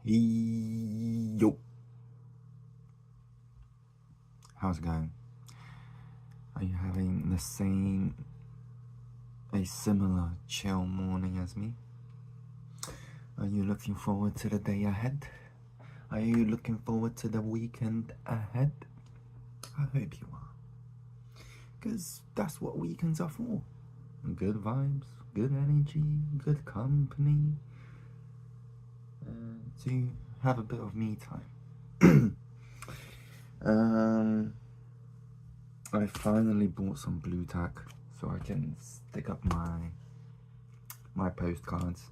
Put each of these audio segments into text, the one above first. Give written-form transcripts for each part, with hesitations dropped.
Yo, how's it going? Are you having a similar chill morning as me? Are you looking forward to the day ahead? Are you looking forward to the weekend ahead? I hope you are, because that's what weekends are for. Good vibes, good energy, good company, to have a bit of me time. I finally bought some blue tack so I can stick up my postcards.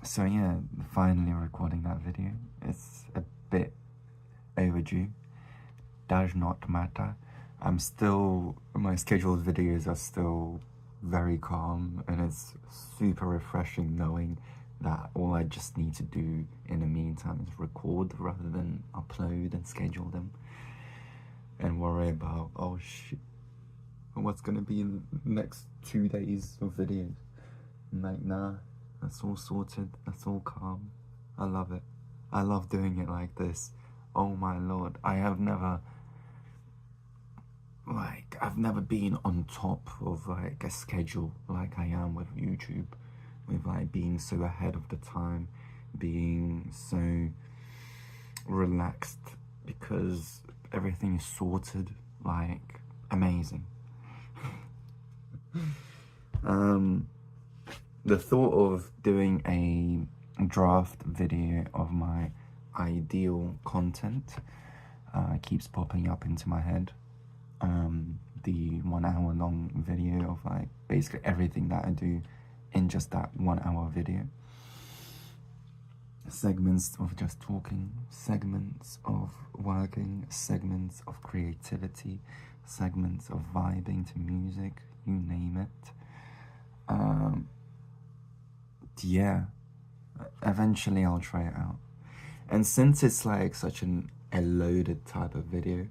So yeah, finally recording that video. It's a bit overdue. Does not matter. My scheduled videos are still very calm, and it's super refreshing knowing that all I just need to do in the meantime is record rather than upload and schedule them and worry about, oh shit, what's gonna be in the next 2 days of videos. I'm like, nah, that's all sorted, that's all calm. I love it. I love doing it like this. Oh my lord, I've never been on top of like a schedule like I am with YouTube, with like being so ahead of the time, being so relaxed because everything is sorted, like amazing. The thought of doing a draft video of my ideal content keeps popping up into my head. The 1 hour long video of like basically everything that I do in just that 1 hour video. Segments of just talking, segments of working, segments of creativity, segments of vibing to music, you name it. Yeah, eventually I'll try it out. And since it's like such a loaded type of video,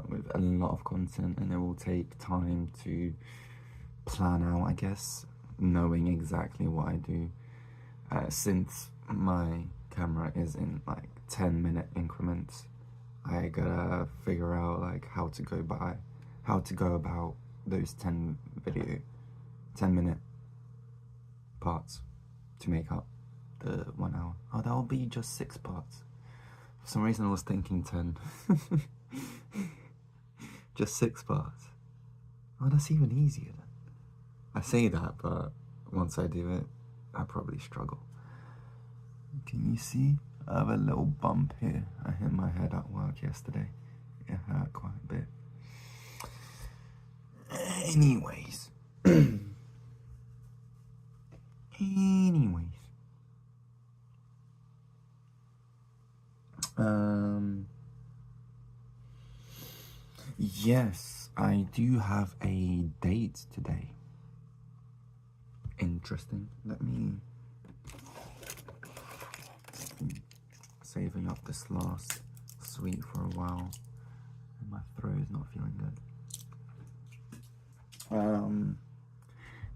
with a lot of content, and it will take time to plan out, I guess, knowing exactly what I do, since my camera is in like 10-minute increments. I gotta figure out like how to go about those 10-minute parts to make up the 1 hour. Oh, that'll be just 6 parts. For some reason I was thinking 10. Just 6 parts. Oh, that's even easier then. I say that, but once I do it, I probably struggle. Can you see? I have a little bump here. I hit my head at work yesterday. It hurt quite a bit. Anyways. Yes, I do have a date today. Interesting. Let me saving up this last sweet for a while, and my throat is not feeling good.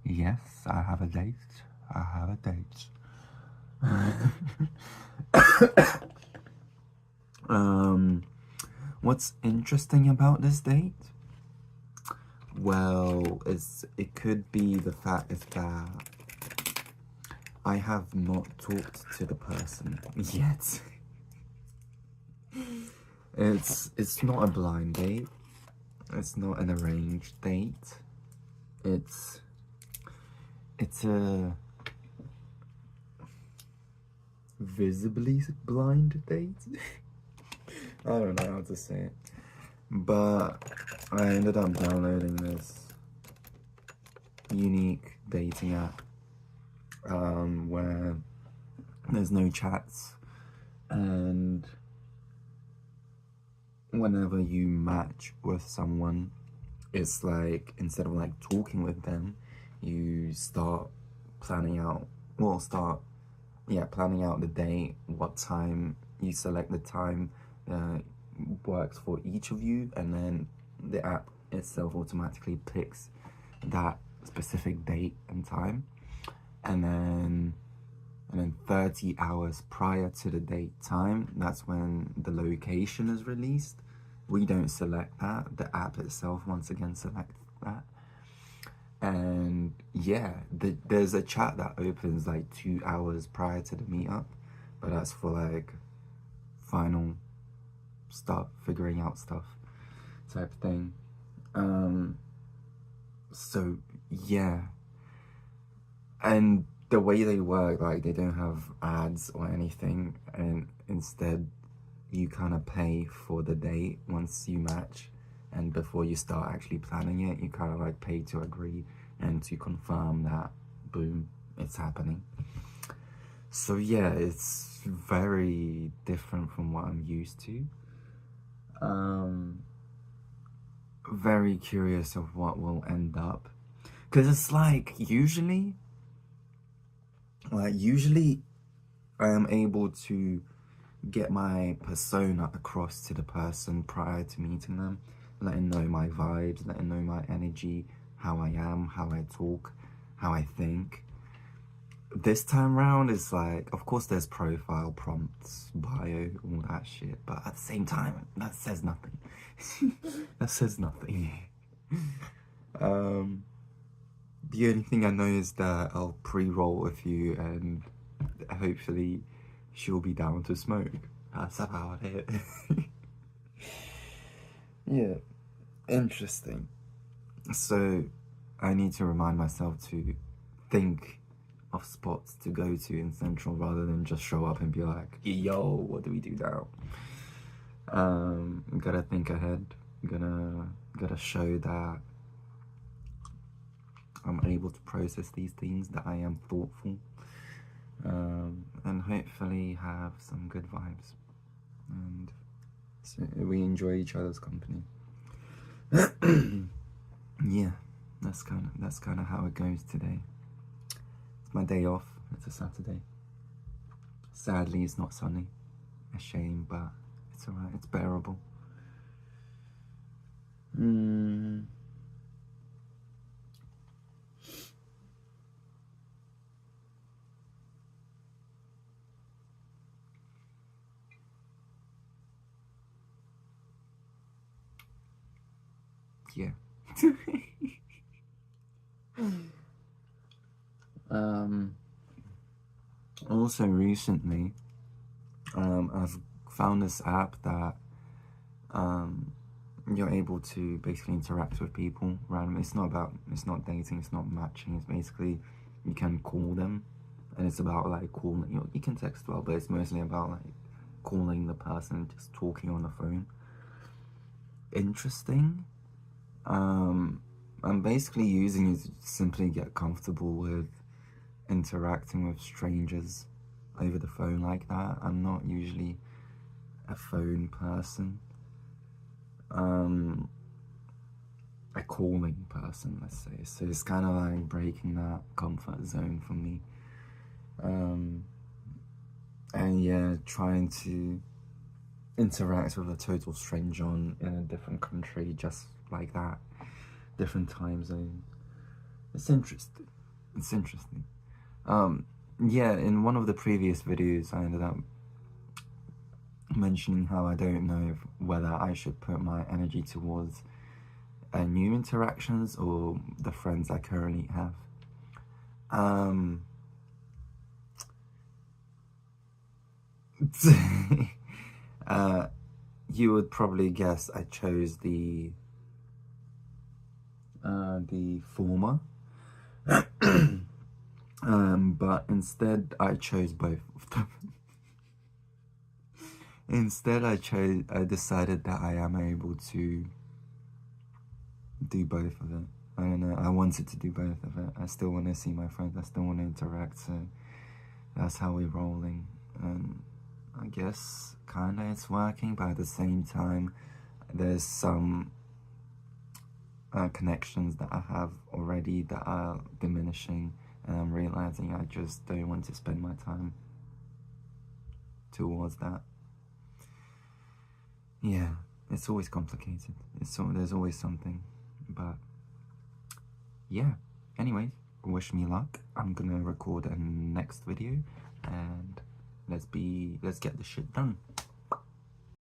Yes, I have a date. What's interesting about this date? Well, it could be the fact that I have not talked to the person yet. It's not a blind date. It's not an arranged date. It's a visibly blind date. I don't know how to say it, but I ended up downloading this unique dating app where there's no chats, and whenever you match with someone, it's like instead of like talking with them, you start planning out the date, what time. You select the time works for each of you, and then the app itself automatically picks that specific date and time, and then and then 30 hours prior to the date time, that's when the location is released. We don't select that. The app itself once again selects that. And yeah, there's a chat that opens like 2 hours prior to the meetup, but that's for like final stuff, figuring out stuff type thing. So yeah, and the way they work, like they don't have ads or anything, and instead you kind of pay for the date once you match, and before you start actually planning it, you kind of like pay to agree and to confirm that boom, it's happening. So yeah, it's very different from what I'm used to. Very curious of what will end up, because it's like usually I am able to get my persona across to the person prior to meeting them, letting know my vibes, letting know my energy, how I am, how I talk, how I think. This time round is like, of course there's profile prompts, bio, all that shit, but at the same time, that says nothing. That says nothing. The only thing I know is that I'll pre-roll with you and hopefully she'll be down to smoke. That's about it. Yeah, interesting. So I need to remind myself to think of spots to go to in Central rather than just show up and be like, yo, what do we do now? Gotta think ahead. Gotta show that I'm able to process these things, that I am thoughtful, and hopefully have some good vibes, and so we enjoy each other's company. Yeah, that's kind of how it goes today. It's my day off. It's a Saturday. Sadly, it's not sunny. A shame, but it's alright. It's bearable. Yeah. Also recently, I've found this app that you're able to basically interact with people randomly. It's not dating, it's not matching, it's basically you can call them, and it's about like calling, you can text well, but it's mostly about like calling the person, just talking on the phone. Interesting. I'm basically using it to simply get comfortable with interacting with strangers over the phone like that. I'm not usually a phone person. A calling person, let's say. So it's kind of like breaking that comfort zone for me. And yeah, trying to interact with a total stranger in a different country just like that, different time zone. It's interesting. It's interesting. Yeah, in one of the previous videos I ended up mentioning how I don't know whether I should put my energy towards new interactions or the friends I currently have. You would probably guess I chose the former. But instead I chose both of them. Instead I decided that I am able to do both of it. I don't know, I wanted to do both of it. I still want to see my friends, I still want to interact, so that's how we're rolling. And I guess kinda it's working, but at the same time there's some connections that I have already that are diminishing, and I'm realizing I just don't want to spend my time towards that. Yeah, it's always complicated. There's always something, but yeah. Anyways, wish me luck. I'm gonna record a next video, and let's get the shit done.